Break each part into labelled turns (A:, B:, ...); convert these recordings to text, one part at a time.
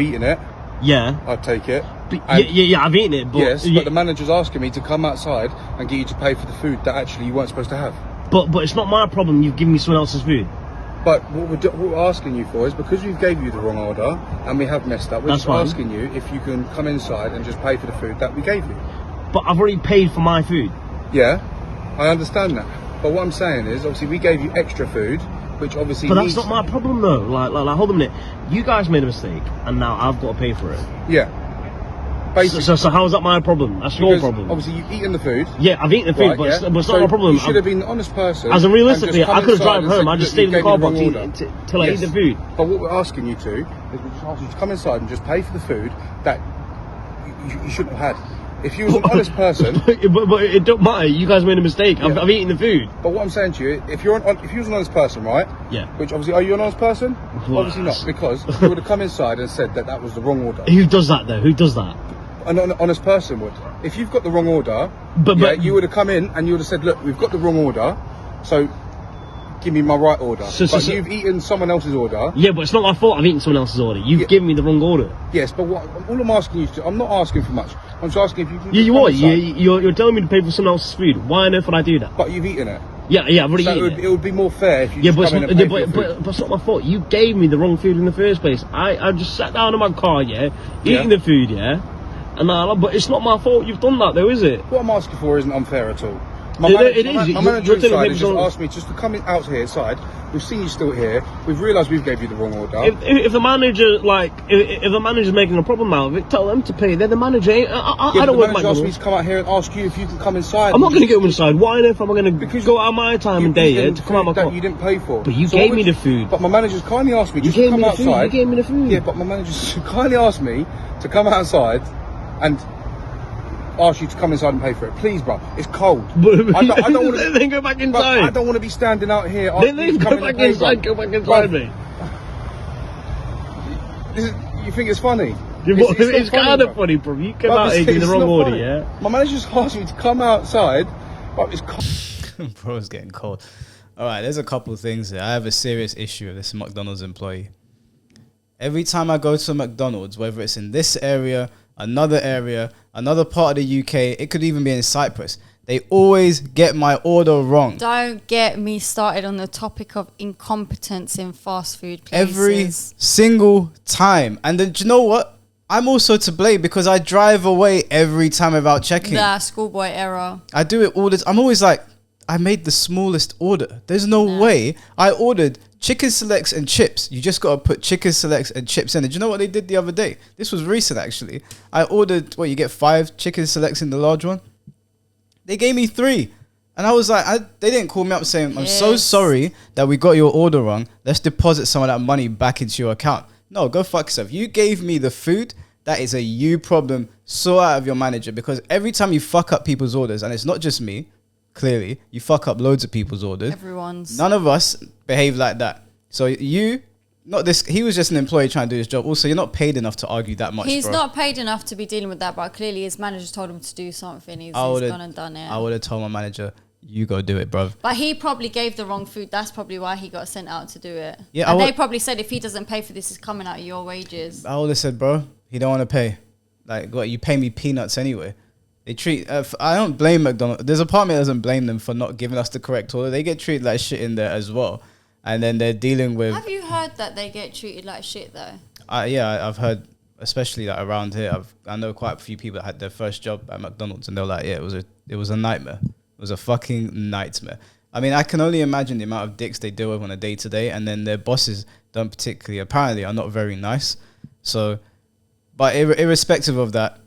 A: eaten it, I'd take it.
B: Yeah, I've eaten it. But
A: yes, but the manager's asking me to come outside and get you to pay for the food that actually you weren't supposed to have.
B: But it's not my problem. You've given me someone else's food.
A: But what we're asking you for is because we gave you the wrong order and we have messed up. We're just asking you if you can come inside and just pay for the food that we gave you.
B: But I've already paid for my food.
A: Yeah, I understand that. But what I'm saying is, obviously, we gave you extra food, which obviously.
B: But that's not my problem, though. Like, hold on a minute. You guys made a mistake, and now I've got to pay for it.
A: Yeah. Basically.
B: So how is that my problem? That's your problem.
A: Obviously, you've eaten the food.
B: Yeah, I've eaten the food, but it's not my problem.
A: You should have been an honest person.
B: As in, realistically, I could have driven home. I just stayed in the car park till I eat the food.
A: But what we're asking you to is we're just asking you to come inside and just pay for the food that you shouldn't have had. If you was an honest person,
B: but it don't matter. You guys made a mistake. Yeah. I've eaten the food.
A: But what I'm saying to you, if you was an honest person, right?
B: Yeah.
A: Which obviously, are you an honest person? Obviously not, because you would have come inside and said that was the wrong order.
B: Who does that though? Who does that?
A: An honest person would. If you've got the wrong order, you would have come in and you would have said, "Look, we've got the wrong order, so give me my right order." But you've eaten someone else's order.
B: Yeah, but it's not my fault. I've eaten someone else's order. You've given me the wrong order.
A: Yes, but all I'm asking you to, I'm not asking for much. I'm just asking if you can.
B: You're telling me to pay for someone else's food. Why on earth would I do that?
A: But you've eaten it.
B: Yeah, I've already eaten it.
A: It would be more fair if you come in and pay for your food.
B: But it's not my fault. You gave me the wrong food in the first place. I just sat down in my car, eating the food, but it's not my fault you've done that though, is it?
A: What I'm asking for isn't unfair at all. My
B: You're
A: manager inside has just asked me just to come out here inside. We've seen you still here. We've realised we've gave you the wrong order.
B: If the manager, if the manager's making a problem out of it, tell them to pay. They're the manager. I don't want
A: McDonald's. Asked me to come out here and ask you if you can come inside.
B: I'm not going to go inside. Why on earth am I going to go out my time and day to come out my car?
A: That you didn't pay for.
B: But you gave me the food.
A: But my manager's kindly asked me just to come outside.
B: You gave me the food.
A: Yeah, but my manager's kindly asked me to come outside and ask you to come inside and pay for it, please, bro. It's cold. I don't want to.
B: Then go back inside.
A: I don't want to be standing out here.
B: Then go back inside. Go back inside, mate.
A: You think it's funny?
B: It's kind of funny, bro. You came out here in the wrong order, yeah.
A: My manager just asked me to come outside, but it's cold.
C: Bro, it's getting cold. All right, there's a couple of things here. I have a serious issue with this McDonald's employee. Every time I go to a McDonald's, whether it's in this area, another part of the UK, it could even be in Cyprus, they always get my order wrong.
D: Don't get me started on the topic of incompetence in fast food places.
C: Every single time. And then, do you know what? I'm also to blame because I drive away every time without checking.
D: Nah, schoolboy error.
C: I do it all this. I'm always like, I made the smallest order. There's no way. I ordered chicken selects and chips. You just got to put chicken selects and chips in it. Do you know what they did the other day? This was recent, actually. I ordered, you get 5 chicken selects in the large one? They gave me 3. And I was like, they didn't call me up saying, I'm so sorry that we got your order wrong. Let's deposit some of that money back into your account. No, go fuck yourself. You gave me the food. That is a you problem. Sort out of your manager. Because every time you fuck up people's orders, and it's not just me, clearly, you fuck up loads of people's orders.
D: Everyone's.
C: None of us behave like that. So he was just an employee trying to do his job. Also, you're not paid enough to argue that much,
D: He's not paid enough to be dealing with that, but clearly his manager told him to do something. He's gone and done it.
C: I would have told my manager, you go do it, bruv.
D: But he probably gave the wrong food. That's probably why he got sent out to do it.
C: Yeah,
D: and they probably said if he doesn't pay for this, it's coming out of your wages.
C: I would have said, bro, he don't want to pay. Like, what, you pay me peanuts anyway. They treat... I don't blame McDonald's. There's a part of me that doesn't blame them for not giving us the correct order. They get treated like shit in there as well. And then they're dealing with...
D: Have you heard that they get treated like shit, though?
C: Yeah, I've heard, especially like around here. I know quite a few people that had their first job at McDonald's, and they're like, yeah, it was a nightmare. It was a fucking nightmare. I mean, I can only imagine the amount of dicks they deal with on a day-to-day, and then their bosses don't particularly, apparently, are not very nice. So, but irrespective of that,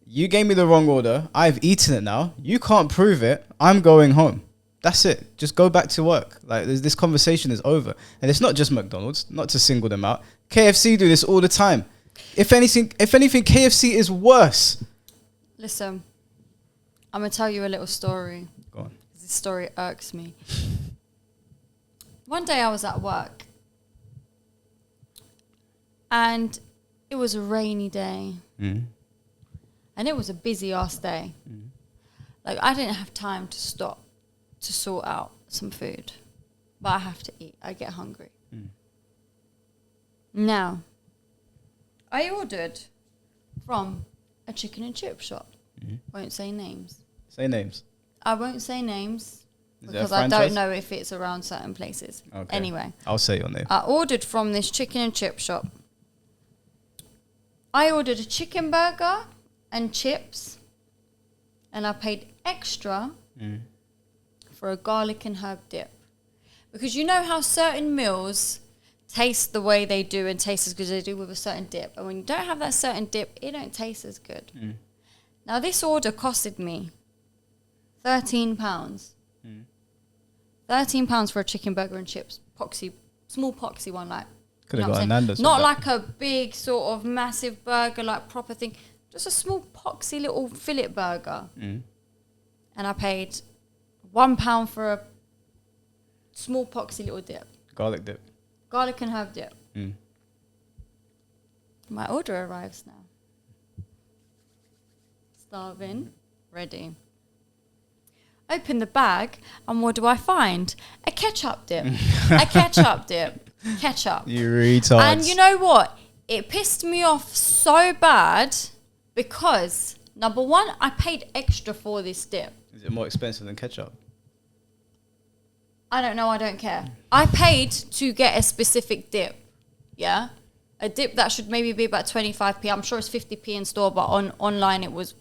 C: you gave me the wrong order. I've eaten it now. You can't prove it. I'm going home. That's it. Just go back to work. Like, this conversation is over. And it's not just McDonald's, not to single them out. KFC do this all the time. If anything, KFC is worse.
D: Listen, I'm going to tell you a little story.
C: Go on.
D: This story irks me. One day I was at work. And it was a rainy day.
C: Mm.
D: And it was a busy ass day. Mm. Like, I didn't have time to stop to sort out some food. But I have to eat. I get hungry. Mm. Now, I ordered from a chicken and chip shop. Won't say names.
C: Say names.
D: I won't say names
C: Is
D: because
C: it a
D: I don't
C: franchise?
D: know if it's around certain places.
C: Okay.
D: Anyway,
C: I'll say your name.
D: I ordered from this chicken and chip shop. I ordered a chicken burger and chips, and I paid extra for a garlic and herb dip. Because you know how certain meals taste the way they do and taste as good as they do with a certain dip. And when you don't have that certain dip, it don't taste as good. Now, this order costed me £13. £13 for a chicken burger and chips. Small poxy one, like.
C: Could have
D: You know
C: got a
D: what I'm saying?
C: Nando's.
D: Not like a big sort of massive burger, like proper thing. Just a small poxy little fillet burger. And I paid £1 for a small poxy little dip.
C: Garlic dip.
D: Garlic and herb dip. My order arrives now. Starving. Ready. Open the bag, and what do I find? A ketchup dip. A ketchup dip. Ketchup.
C: You retards.
D: And you know what? It pissed me off so bad because, number one, I paid extra for this dip.
C: Is it more expensive than ketchup?
D: I don't know, I don't care. I paid to get a specific dip, yeah? A dip that should maybe be about 25p. I'm sure it's 50p in store, but online it was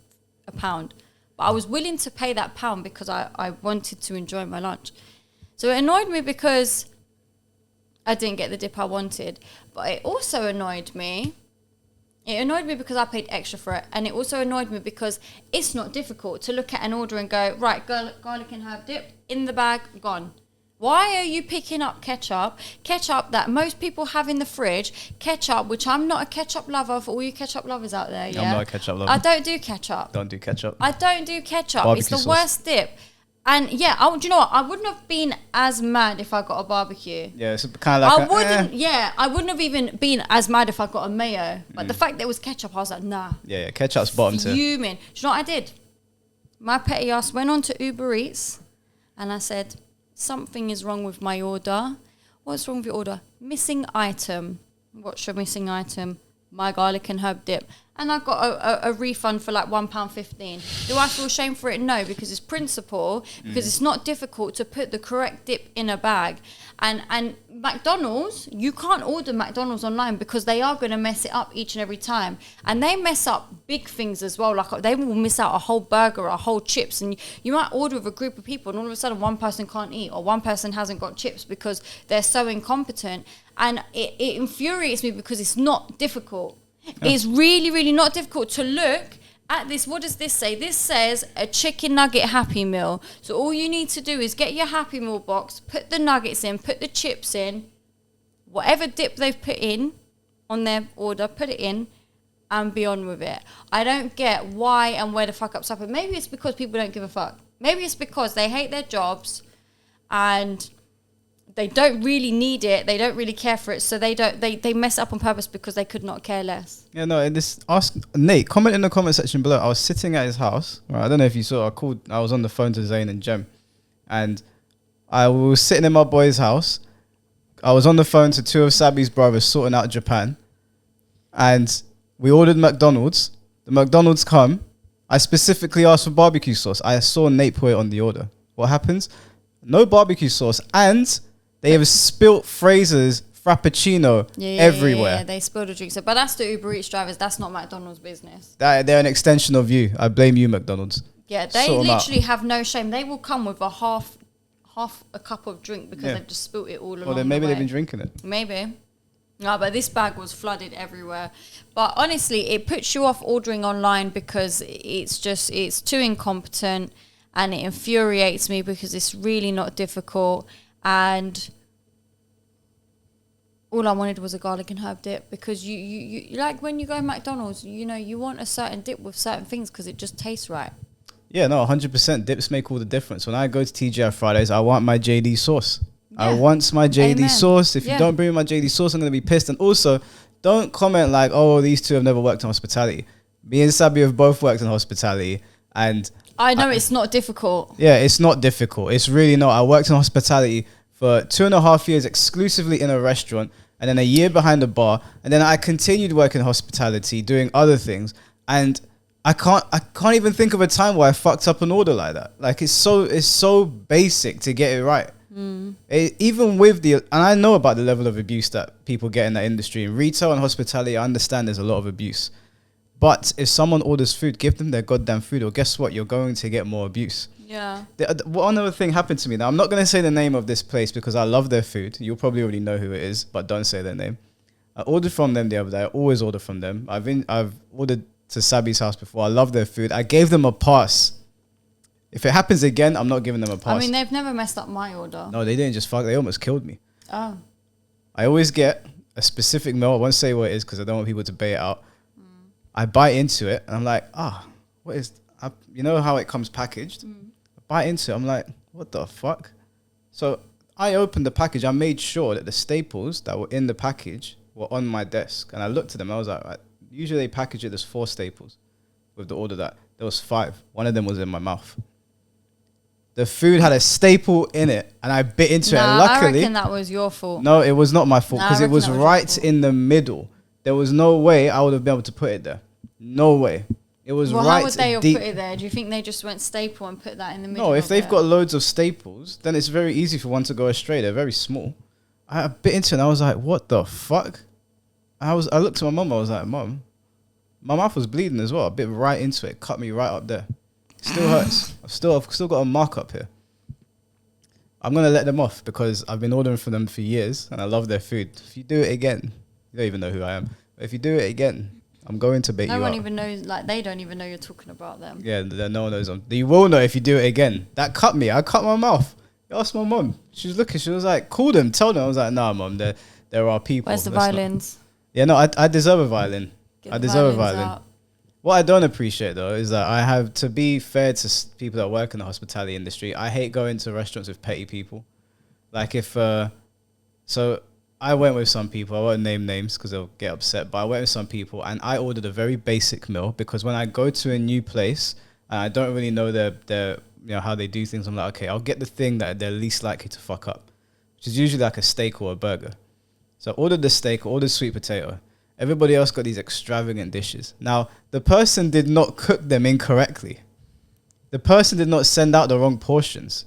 D: £1. But I was willing to pay that £1 because I wanted to enjoy my lunch. So it annoyed me because I didn't get the dip I wanted. But it also annoyed me. It annoyed me because I paid extra for it. And it also annoyed me because it's not difficult to look at an order and go, right, garlic and herb dip, in the bag, gone. Why are you picking up ketchup that most people have in the fridge, ketchup, which I'm not a ketchup lover, for all you ketchup lovers out there, yeah?
C: I'm not a ketchup lover.
D: I don't do ketchup.
C: Don't do ketchup.
D: I don't do ketchup.
C: Barbecue
D: It's the
C: sauce.
D: worst dip. And yeah, do you know what? I wouldn't have been as mad if I got a barbecue.
C: Yeah, it's kind of like
D: I wouldn't have even been as mad if I got a mayo. But the fact that it was ketchup, I was like, nah.
C: Yeah, ketchup's bottom tier.
D: Fuming. Do you know what I did? My petty ass went on to Uber Eats and I said, something is wrong with my order. What's wrong with your order? Missing item. What's your missing item? My garlic and herb dip. And I got a refund for like £1.15. Do I feel shame for it? No, because it's principle, because it's not difficult to put the correct dip in a bag. And McDonald's, you can't order McDonald's online because they are going to mess it up each and every time. And they mess up big things as well. Like they will miss out a whole burger or a whole chips. And you might order with a group of people and all of a sudden one person can't eat or one person hasn't got chips because they're so incompetent. And it infuriates me because it's not difficult. It's really, really not difficult to look at this. What does this say? This says a chicken nugget Happy Meal. So all you need to do is get your Happy Meal box, put the nuggets in, put the chips in, whatever dip they've put in on their order, put it in, and be on with it. I don't get why and where the fuck ups happen. Maybe it's because people don't give a fuck. Maybe it's because they hate their jobs and they don't really need it. They don't really care for it. So they mess up on purpose because they could not care less.
C: Yeah, no, ask Nate, comment in the comment section below. I was sitting at his house. Right, I don't know if you saw, I was on the phone to Zayn and Jem. And I was sitting in my boy's house. I was on the phone to two of Sabi's brothers sorting out Japan. And we ordered McDonald's. The McDonald's come. I specifically asked for barbecue sauce. I saw Nate put it on the order. What happens? No barbecue sauce. And they have spilt Fraser's Frappuccino everywhere.
D: Yeah, they spilled a drink. But that's the Uber Eats drivers. That's not McDonald's business.
C: They're an extension of you. I blame you, McDonald's.
D: Yeah, they literally have no shame. They will come with a half a cup of drink because they've just spilt it all along.
C: Well, then maybe they've been drinking it.
D: Maybe. No, but this bag was flooded everywhere. But honestly, it puts you off ordering online because it's too incompetent and it infuriates me because it's really not difficult. And all I wanted was a garlic and herb dip because you like when you go to McDonald's, you know, you want a certain dip with certain things because it just tastes right. Yeah,
C: no, 100%. Dips make all the difference. When I go to TGI Fridays, I want my JD sauce. Yeah. I want my JD sauce. If you don't bring me my JD sauce, I'm going to be pissed. And also, don't comment like, oh, these two have never worked in hospitality. Me and Sabi have both worked in hospitality. And
D: I know it's not difficult.
C: Yeah, it's not difficult. It's really not. I worked in hospitality for 2.5 years exclusively in a restaurant. and then a year behind the bar, and then I continued working hospitality, doing other things, and I can't even think of a time where I fucked up an order like that. Like it's so basic to get it right. Even with and I know about the level of abuse that people get in that industry. In retail and hospitality, I understand there's a lot of abuse. But if someone orders food, give them their goddamn food, or guess what? You're going to get more abuse.
D: Yeah.
C: One other thing happened to me. Now, I'm not going to say the name of this place because I love their food. You'll probably already know who it is, but don't say their name. I ordered from them the other day. I always order from them. I've ordered to Sabi's house before. I love their food. I gave them a pass. If it happens again, I'm not giving them a pass.
D: I mean, they've never messed up my order.
C: No, they didn't just fuck. They almost killed me.
D: Oh.
C: I always get a specific meal. I won't say what it is because I don't want people to bait it out. I bite into it and I'm like, what is... you know how it comes packaged? I bite into it. I'm like, what the fuck? So I opened the package. I made sure that the staples that were in the package were on my desk. And I looked at them. I was like, right. Usually they package it as 4 staples with the order that there was 5. One of them was in my mouth. The food had a staple in it and I bit into it. And luckily,
D: I reckon that was your fault.
C: No, it was not my fault because it was right in the middle. There was no way I would have been able to put it there. No way. It was right deep.
D: How would they have put it there? Do you think they just went staple and put that in the middle?
C: No, if they've got loads of staples, then it's very easy for one to go astray. They're very small. I bit into it and I was like, what the fuck? I looked at my mum. I was like, Mum, my mouth was bleeding as well. I bit right into it. Cut me right up there. Still hurts. I've still got a mark up here. I'm going to let them off because I've been ordering from them for years and I love their food. If you do it again, you don't even know who I am. But if you do it again, I'm going to bait you out.
D: No one even knows, like, they don't even know you're talking about them.
C: Yeah, no one knows. You will know if you do it again. That cut me. I cut my mouth. I asked my mum. She was looking. She was like, call them, tell them. I was like, nah, Mum, there are people.
D: Where's the violins?
C: Yeah, no, I deserve a violin. I deserve a violin. Out. What I don't appreciate, though, is that I have, to be fair to people that work in the hospitality industry, I hate going to restaurants with petty people. Like if, so I went with some people, I won't name names because they'll get upset, but I went with some people and I ordered a very basic meal because when I go to a new place and I don't really know their how they do things, I'm like, okay, I'll get the thing that they're least likely to fuck up, which is usually like a steak or a burger. So I ordered the steak, ordered sweet potato. Everybody else got these extravagant dishes. Now, the person did not cook them incorrectly. The person did not send out the wrong portions.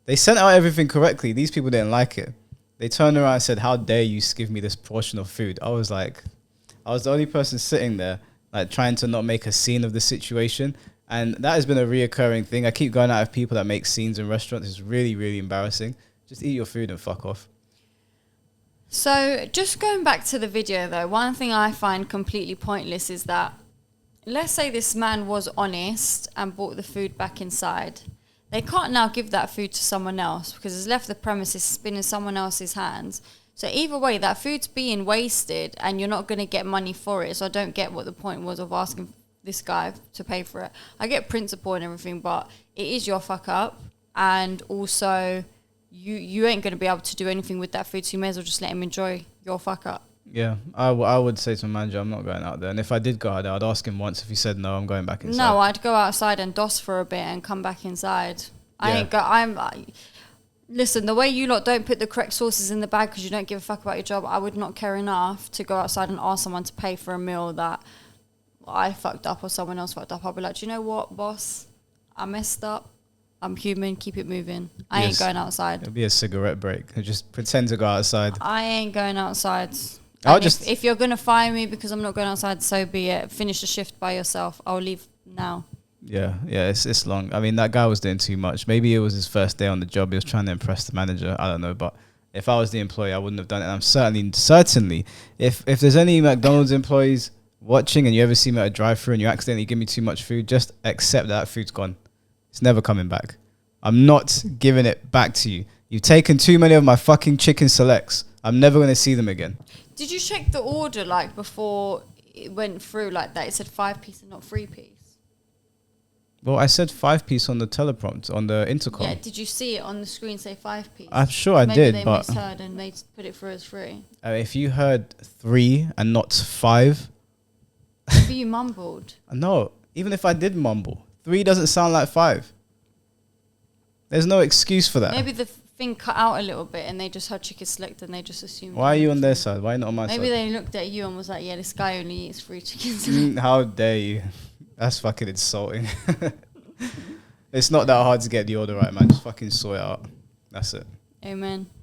C: They sent out everything correctly. These people didn't like it. They turned around and said, how dare you give me this portion of food? I was the only person sitting there, like trying to not make a scene of the situation. And that has been a reoccurring thing. I keep going out of people that make scenes in restaurants. It's really, really embarrassing. Just eat your food and fuck off.
D: So just going back to the video though, one thing I find completely pointless is that, let's say this man was honest and brought the food back inside. They can't now give that food to someone else because it's left the premises, it's been in someone else's hands. So either way, that food's being wasted and you're not going to get money for it. So I don't get what the point was of asking this guy to pay for it. I get principle and everything, but it is your fuck up. And also, you ain't going to be able to do anything with that food, so you may as well just let him enjoy your fuck up.
C: Yeah, I would say to my manager, I'm not going out there. And if I did go out there, I'd ask him once. If he said no, I'm going back inside.
D: No, I'd go outside and DOS for a bit and come back inside. Listen, the way you lot don't put the correct sauces in the bag because you don't give a fuck about your job, I would not care enough to go outside and ask someone to pay for a meal that I fucked up or someone else fucked up. I'll be like, do you know what, boss? I messed up. I'm human. Keep it moving. I ain't going outside.
C: It'll be a cigarette break. Just pretend to go outside.
D: I ain't going outside. If you're going to fire me because I'm not going outside, so be it. Finish the shift by yourself. I'll leave now. Yeah,
C: it's long. I mean, that guy was doing too much. Maybe it was his first day on the job. He was trying to impress the manager. I don't know. But if I was the employee, I wouldn't have done it. And I'm certainly, if there's any McDonald's employees watching and you ever see me at a drive-thru and you accidentally give me too much food, just accept that food's gone. It's never coming back. I'm not giving it back to you. You've taken too many of my fucking chicken selects. I'm never going to see them again.
D: Did you check the order, like, before it went through like that? It said 5-piece and not 3-piece.
C: Well, I said 5-piece on the teleprompt, on the intercom.
D: Yeah, did you see it on the screen say 5-piece?
C: I'm sure I did,
D: but... Maybe they misheard and they put it through as 3.
C: If you heard 3 and not 5...
D: Maybe you mumbled.
C: No, even if I did mumble, 3 doesn't sound like 5. There's no excuse for that.
D: Maybe the thing cut out a little bit, and they just heard chicken select, and they just assumed.
C: Why are you on their side? Why not on my side?
D: Maybe they looked at you and was like, "Yeah, this guy only eats 3 chickens."
C: How dare you? That's fucking insulting. It's not that hard to get the order right, man. Just fucking sort it out. That's it.
D: Amen.